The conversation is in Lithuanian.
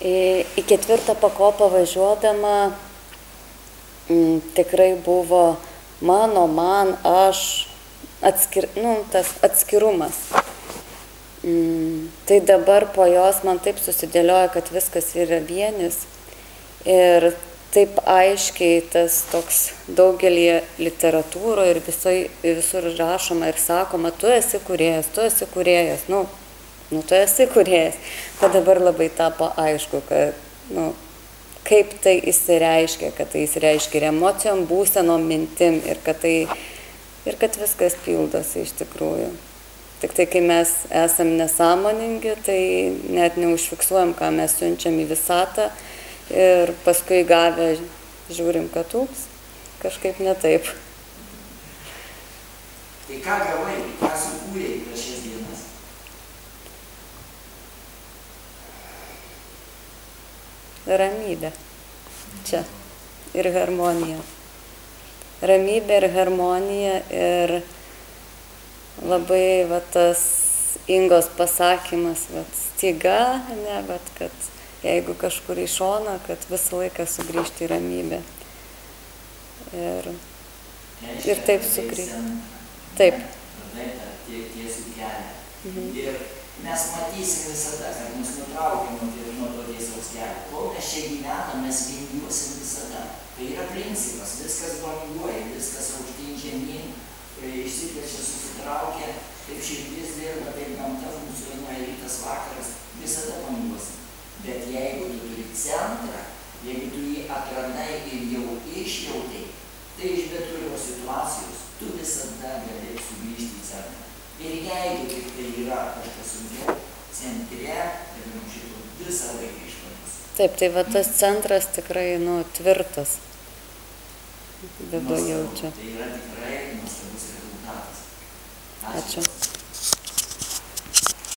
Į 4. pakopą važiuodama tikrai buvo man, aš, tas atskirumas. Tai dabar po jos man taip susidėlioja, kad viskas yra vienis ir taip aiškiai tas toks daugelį literatūro ir visur rašoma ir sakoma, tu esi kūrėjas, tu esi kūrėjas. Kad dabar labai tapo aišku, kad, kaip tai įsireiškia, kad tai įsireiškia ir emocijom, būsenom, mintim ir kad viskas pildosi iš tikrųjų. Tik tai, kai mes esam nesąmoningi, tai net neužfiksuojam, ką mes siunčiam į visatą ir paskui gavę žiūrim, kad kažkaip ne taip. Tai ką gavai, ką sukūrėjai per šias dienas? Ramybė. Čia. Ir harmonija. Ramybė ir harmonija ir labai tas Ingos pasakymas, styga, kad jeigu kažkur į šoną, kad visą laiką sugrįžti į ramybę. Ir taip sugrįžti. Taip. Tiesių kelią. Ir mes matysim visada, kad mus nutraukiam nuo to tiesaus kelio. Kol mes čia gyvenam, mes vingiuosim visada. Tai yra principas, viskas banguoja, viskas aukštyn žemyn, išsiplečia, susitraukia, taip širdis dirba, taip gamta funkcionuoja, rytas vakaras, visada banguosim. Bet jeigu tu turi centrą, jeigu tu jį atradai ir jau išjautai, tai iš bet kurios situacijos tu visada gali sugrįžti į centrą. Ir jeigu tik tai yra kažkas sunkiau, centre, tai šito visą laiką išvadas. Taip, tai tas centras tikrai, tvirtas. Vidu jaučia. Tai yra tikrai nuostabus rezultatas. Ačiū.